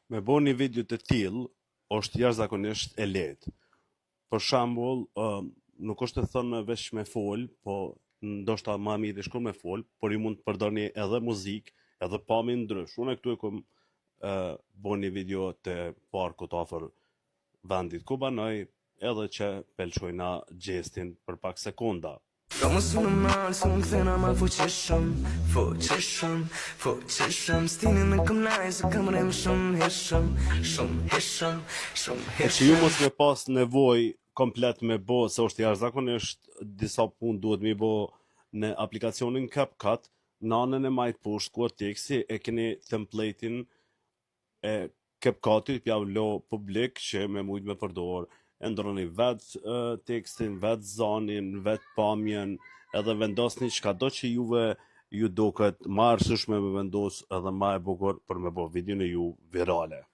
Me bo një video të tillë është jashtëzakonisht e lehtë. Për shembull, nuk është të thënë veç me fol, po ndoshta më mirë shkruaj me fol, por ju mund të përdorni edhe muzikë, edhe pamje ndrysh. Unë këtu e kam bo një video të parkut afër vendit ku banoj, edhe që pelqojna gjestin për pak sekonda. Ka më su në malë, su më këthena ma fuqishëm, stinin në këm najë, se kam rem shumë heshëm. E që ju mos me pas nevoj komplet me bo, se është jashtëzakonisht disa punë duhet me bo në aplikacionin CapCut, në anën e majtë poshtë ku teksti e keni templatein e CapCutit pja vlo publik që me mujt me përdor, e ndroni vetë tekstin, vetë zanin, vetë pamjen, edhe vendosni çka do që juve ju duket ma arsyeshme me vendos edhe ma e bukur për me bo videon e ju virale.